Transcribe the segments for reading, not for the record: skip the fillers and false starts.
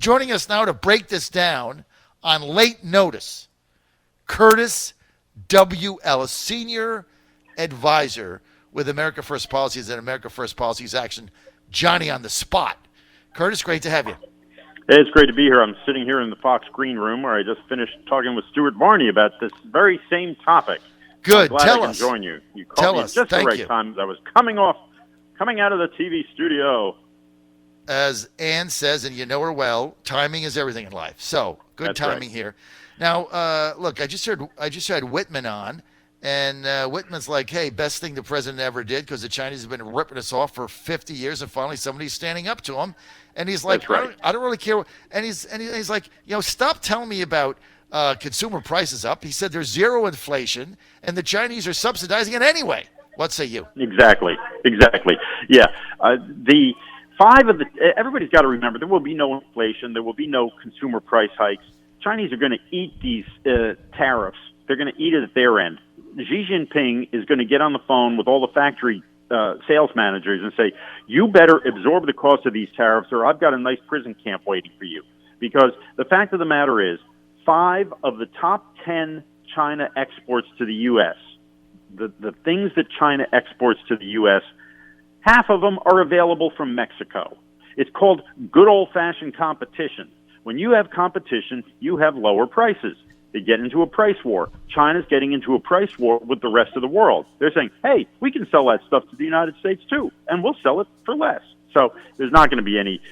Joining us now to break this down on late notice, Curtis W. Ellis, Senior Advisor with America First Policies and America First Policies Action. Johnny on the spot. Curtis, great to have you. Hey, it's great to be here. I'm sitting here in the Fox Green Room where I just finished talking with Stuart Varney about this very same topic. Good. I'm glad Tell I can us. join you. You called Tell me us. just Thank the right you. time as I was coming out of the TV studio. As Ann says, and you know her well, timing is everything in life. So good That's timing right. here. Now, look, I just had Whitman on, and Whitman's like, "Hey, best thing the president ever did because the Chinese have been ripping us off for 50 years, and finally somebody's standing up to him." And he's like, That's right. I don't really care." And he's like, stop telling me about consumer prices up. He said there's zero inflation, and the Chinese are subsidizing it anyway. What say you? Exactly. Yeah. Everybody's got to remember there will be no inflation. There will be no consumer price hikes. Chinese are going to eat these tariffs. They're going to eat it at their end. Xi Jinping is going to get on the phone with all the factory sales managers and say, you better absorb the cost of these tariffs or I've got a nice prison camp waiting for you. Because the fact of the matter is, 5 of the top 10 China exports to the U.S., the things that China exports to the U.S., half of them are available from Mexico. It's called good old-fashioned competition. When you have competition, you have lower prices. They get into a price war. China's getting into a price war with the rest of the world. They're saying, hey, we can sell that stuff to the United States too, and we'll sell it for less. So there's not going to be any,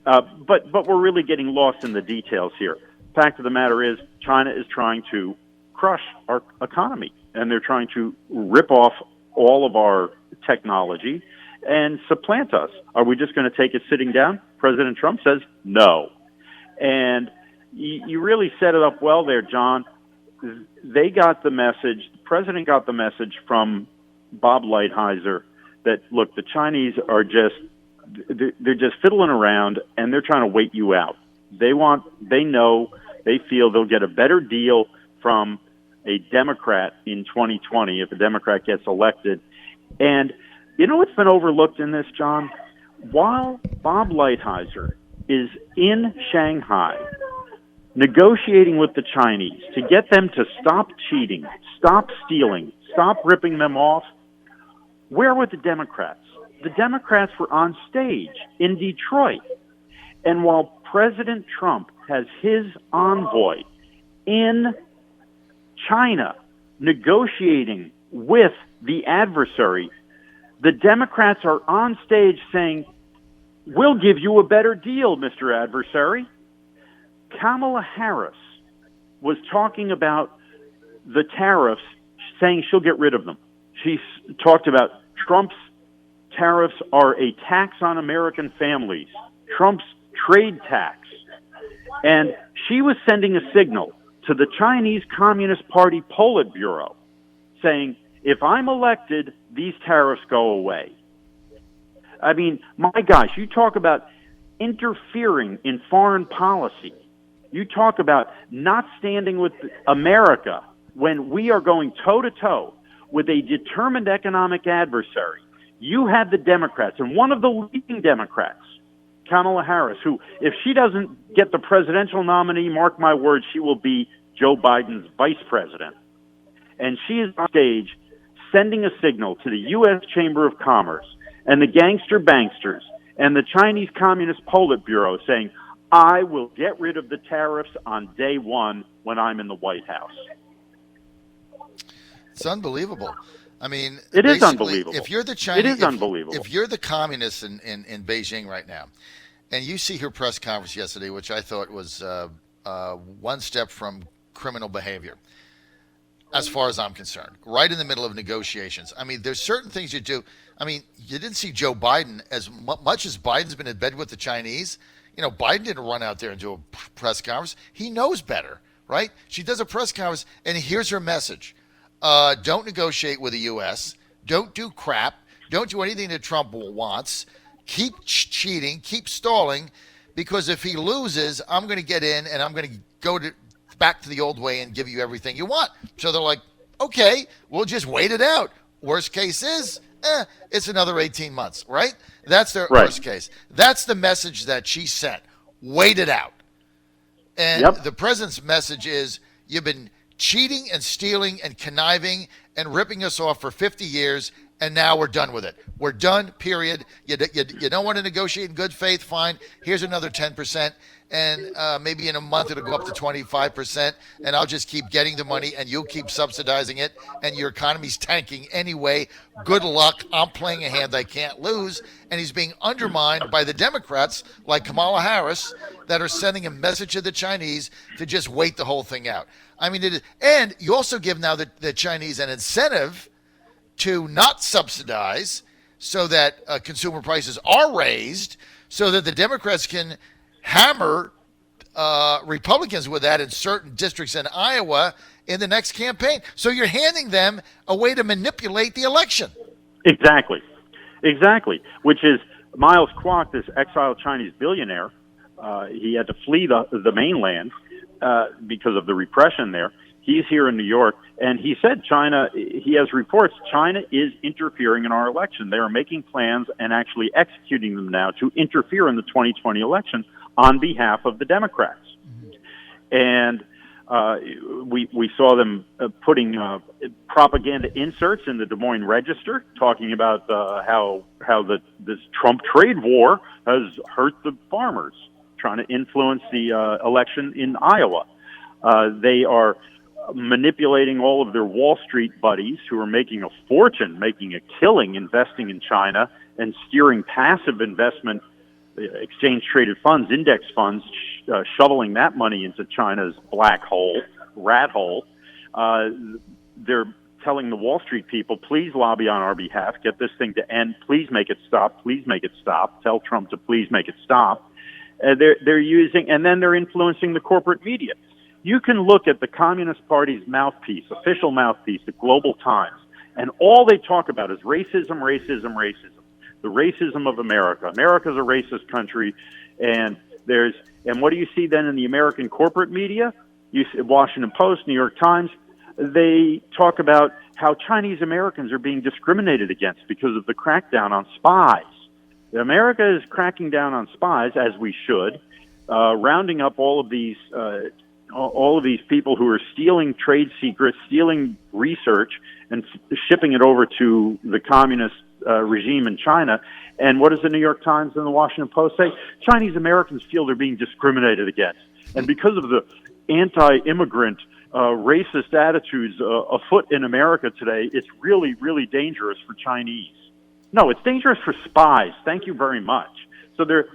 but we're really getting lost in the details here. Fact of the matter is, China is trying to crush our economy, and they're trying to rip off all of our technology and supplant us. Are we just going to take it sitting down? President Trump says no. And you really set it up well there, John. They got the message, the president got the message from Bob Lighthizer that, look, the Chinese are they're just fiddling around and they're trying to wait you out. They feel they'll get a better deal from a Democrat in 2020 if a Democrat gets elected. And you know what's been overlooked in this, John? While Bob Lighthizer is in Shanghai negotiating with the Chinese to get them to stop cheating, stop stealing, stop ripping them off, where were the Democrats? The Democrats were on stage in Detroit. And while President Trump has his envoy in China negotiating with the adversary, the Democrats are on stage saying, we'll give you a better deal, Mr. Adversary. Kamala Harris was talking about the tariffs, saying she'll get rid of them. She talked about Trump's tariffs are a tax on American families, Trump's trade tax. And she was sending a signal to the Chinese Communist Party Politburo saying, if I'm elected, these tariffs go away. I mean, my gosh, you talk about interfering in foreign policy. You talk about not standing with America when we are going toe-to-toe with a determined economic adversary. You have the Democrats, and one of the leading Democrats, Kamala Harris, who, if she doesn't get the presidential nominee, mark my words, she will be Joe Biden's vice president. And she is on stage sending a signal to the U.S. Chamber of Commerce and the gangster banksters and the Chinese Communist Politburo saying, I will get rid of the tariffs on day one when I'm in the White House. It's unbelievable. I mean, it is unbelievable. If you're the Chinese, it is unbelievable. If you're the communists in Beijing right now, and you see her press conference yesterday, which I thought was one step from criminal behavior, as far as I'm concerned, right in the middle of negotiations. I mean, there's certain things you do. I mean, you didn't see Joe Biden, as much as Biden's been in bed with the Chinese. You know, Biden didn't run out there and do a press conference. He knows better, right? She does a press conference, and here's her message. Don't negotiate with the U.S. Don't do crap. Don't do anything that Trump wants. Keep cheating. Keep stalling, because if he loses, I'm going to get in, and I'm going to go back to the old way and give you everything you want. So they're like, okay, we'll just wait it out. Worst case is, it's another 18 months, right? That's their worst case. That's the message that she sent. wait it out. And Yep. the president's message is, you've been cheating and stealing and conniving and ripping us off for 50 years, and now we're done with it. We're done, period. You don't want to negotiate in good faith? Fine. Here's another 10%, and maybe in a month it'll go up to 25%, and I'll just keep getting the money, and you'll keep subsidizing it, and your economy's tanking anyway. Good luck. I'm playing a hand I can't lose. And he's being undermined by the Democrats like Kamala Harris that are sending a message to the Chinese to just wait the whole thing out. I mean, and you also give now the Chinese an incentive to not subsidize so that consumer prices are raised, so that the Democrats can hammer Republicans with that in certain districts in Iowa in the next campaign. So you're handing them a way to manipulate the election. Exactly. Which is Miles Kwok, this exiled Chinese billionaire. He had to flee the mainland because of the repression there. He's here in New York, and he said he has reports China is interfering in our election. They are making plans and actually executing them now to interfere in the 2020 election on behalf of the Democrats. And we saw them putting propaganda inserts in the Des Moines Register talking about how this Trump trade war has hurt the farmers, trying to influence the election in Iowa. They are manipulating all of their Wall Street buddies who are making a fortune, making a killing, investing in China and steering passive investment, exchange-traded funds, index funds, shoveling that money into China's black hole, rat hole. They're telling the Wall Street people, please lobby on our behalf, get this thing to end, please make it stop, please make it stop, tell Trump to please make it stop. They're using, and then they're influencing the corporate media. You can look at the Communist Party's mouthpiece, official mouthpiece, the Global Times, and all they talk about is racism, racism, racism. The racism of America. America's a racist country, and what do you see then in the American corporate media? You see Washington Post, New York Times. They talk about how Chinese Americans are being discriminated against because of the crackdown on spies. America is cracking down on spies, as we should, rounding up all of these people who are stealing trade secrets, stealing research, and shipping it over to the communist regime in China. And what does the New York Times and the Washington Post say? Chinese Americans feel they're being discriminated against. And because of the anti-immigrant, racist attitudes afoot in America today, it's really, really dangerous for Chinese. No, it's dangerous for spies. Thank you very much. So their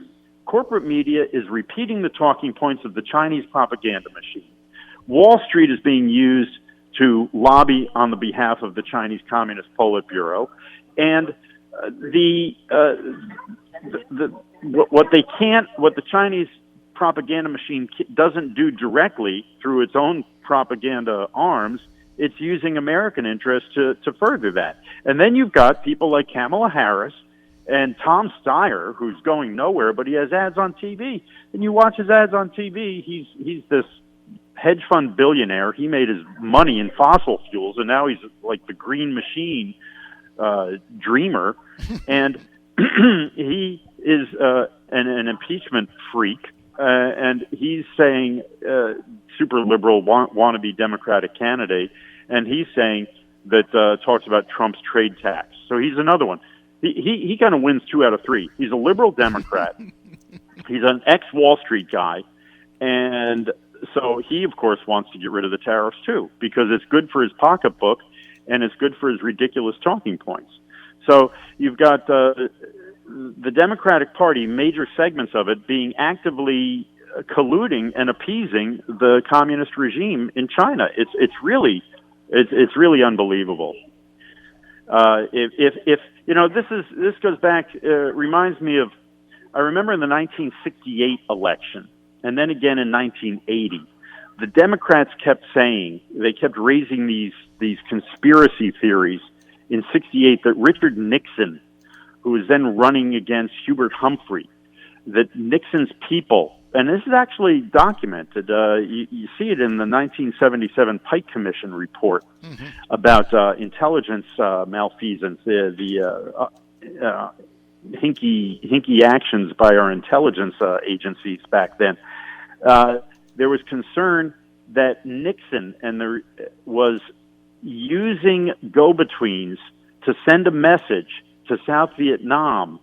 corporate media is repeating the talking points of the Chinese propaganda machine. Wall Street is being used to lobby on the behalf of the Chinese Communist Politburo, and what the Chinese propaganda machine doesn't do directly through its own propaganda arms, it's using American interests to further that. And then you've got people like Kamala Harris and Tom Steyer, who's going nowhere, but he has ads on TV. And you watch his ads on TV, he's this hedge fund billionaire. He made his money in fossil fuels, and now he's like the green machine dreamer. And he is an impeachment freak, and he's saying super liberal, wannabe Democratic candidate, and he's saying that talks about Trump's trade tax. So he's another one. He kind of wins 2 out of 3. He's a liberal Democrat. He's an ex-Wall Street guy, and so he, of course, wants to get rid of the tariffs too, because it's good for his pocketbook and it's good for his ridiculous talking points. So you've got the Democratic Party, major segments of it, being actively colluding and appeasing the communist regime in China. It's really unbelievable. If you know, this goes back, reminds me of, I remember in the 1968 election, and then again in 1980, the Democrats kept raising these conspiracy theories in 68 that Richard Nixon, who was then running against Hubert Humphrey, that Nixon's people, and this is actually documented, you see it in the 1977 Pike Commission report about intelligence malfeasance, hinky actions by our intelligence agencies back then. There was concern that Nixon was using go-betweens to send a message to South Vietnam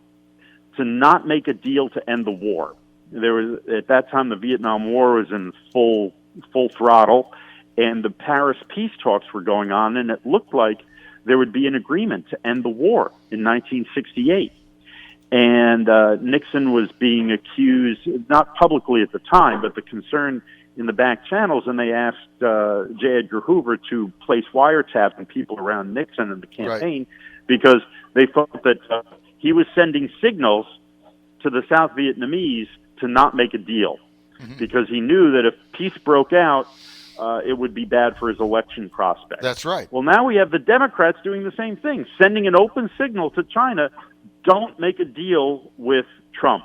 to not make a deal to end the war. There was, at that time, the Vietnam War was in full throttle, and the Paris peace talks were going on, and it looked like there would be an agreement to end the war in 1968. And Nixon was being accused, not publicly at the time, but the concern in the back channels, and they asked J. Edgar Hoover to place wiretaps on people around Nixon in the campaign, because they thought that he was sending signals to the South Vietnamese to not make a deal, because he knew that if peace broke out, it would be bad for his election prospects. That's right. Well, now we have the Democrats doing the same thing, sending an open signal to China, don't make a deal with Trump.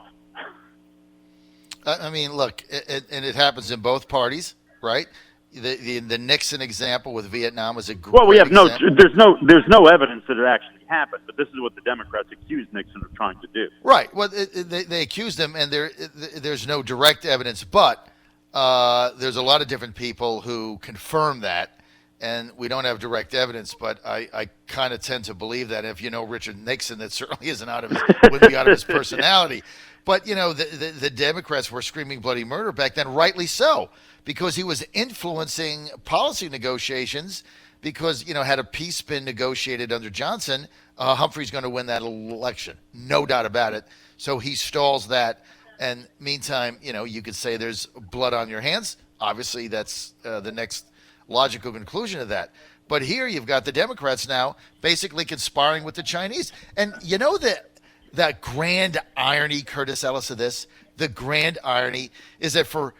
I mean, look, and it happens in both parties, right? The Nixon example with Vietnam is a great well, we have example. there's no evidence that it actually happened, but this is what the Democrats accused Nixon of trying to do. Right. Well, they accused him, and there's no direct evidence, but there's a lot of different people who confirm that, and we don't have direct evidence. But I kind of tend to believe that if you know Richard Nixon, that certainly wouldn't be out of his personality. But, you know, the Democrats were screaming bloody murder back then, rightly so, because he was influencing policy negotiations because, you know, had a peace been negotiated under Johnson, Humphrey's going to win that election. No doubt about it. So he stalls that. And meantime, you know, you could say there's blood on your hands. Obviously, that's the next logical conclusion of that. But here you've got the Democrats now basically conspiring with the Chinese. And you know that grand irony, Curtis Ellis, of this, the grand irony is that for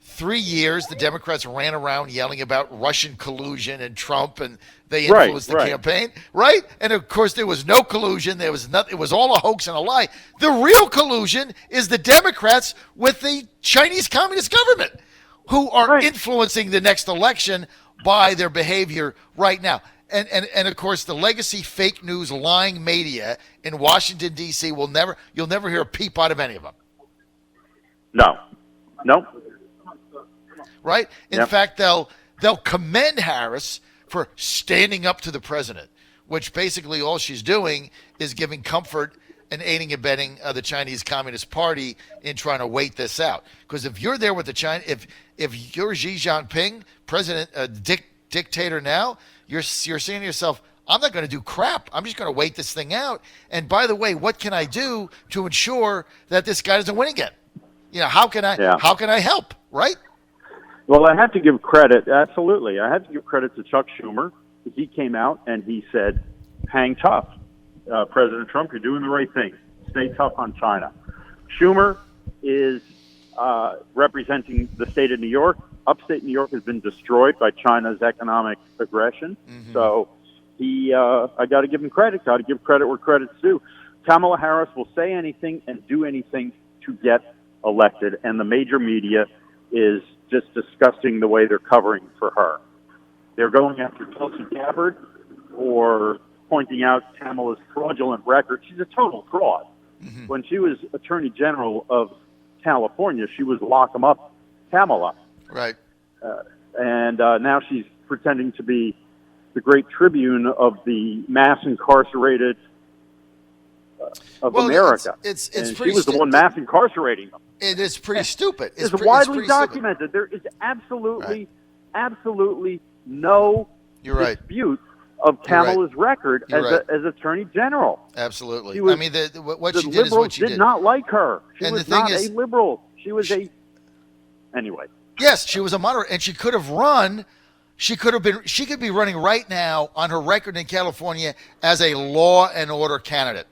3 years, the Democrats ran around yelling about Russian collusion and Trump, and they influenced the campaign, right? And of course, there was no collusion. There was nothing. It was all a hoax and a lie. The real collusion is the Democrats with the Chinese Communist government, who are influencing the next election by their behavior right now. And of course, the legacy fake news lying media in Washington, D.C. you'll never hear a peep out of any of them. No. Right? In fact, they'll commend Harris for standing up to the president, which basically all she's doing is giving comfort and aiding and abetting the Chinese Communist Party in trying to wait this out. Because if you're there with the China, if you're Xi Jinping, president, dictator now, you're saying to yourself, I'm not going to do crap. I'm just going to wait this thing out. And by the way, what can I do to ensure that this guy doesn't win again? You know, how can I help? Right? Well, I have to give credit. Absolutely, I have to give credit to Chuck Schumer. He came out and he said, "Hang tough, President Trump. You're doing the right thing. Stay tough on China." Schumer is representing the state of New York. Upstate New York has been destroyed by China's economic aggression. So I got to give him credit. Got to give credit where credit's due. Kamala Harris will say anything and do anything to get elected, and the major media is just disgusting the way they're covering for her. They're going after Tulsi Gabbard for pointing out Kamala's fraudulent record. She's a total fraud. When she was Attorney General of California, she was lock 'em up Kamala. Right. And now she's pretending to be the great tribune of the mass incarcerated of America. It's and pretty she was the one mass incarcerating them. It is pretty stupid. It's widely documented. There is absolutely no dispute of Kamala's record as Attorney General. Absolutely. Was, I mean, what she did is what she did. The liberals did not like her. She was not a liberal. She was anyway. Yes, she was a moderate, and she could have run. She could be running right now on her record in California as a law and order candidate.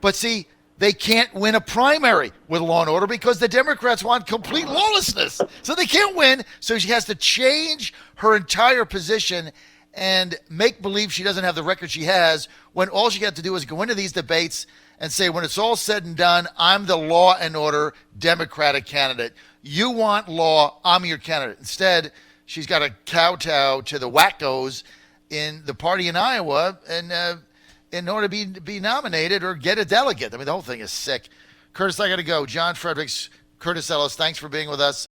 But see, they can't win a primary with law and order because the Democrats want complete lawlessness. So they can't win. So she has to change her entire position and make believe she doesn't have the record she has, when all she got to do is go into these debates and say, when it's all said and done, I'm the law and order Democratic candidate. You want law, I'm your candidate. Instead, she's got to kowtow to the wackos in the party in Iowa and in order to be nominated or get a delegate. I mean, the whole thing is sick. Curtis, I got to go. John Fredericks, Curtis Ellis, thanks for being with us.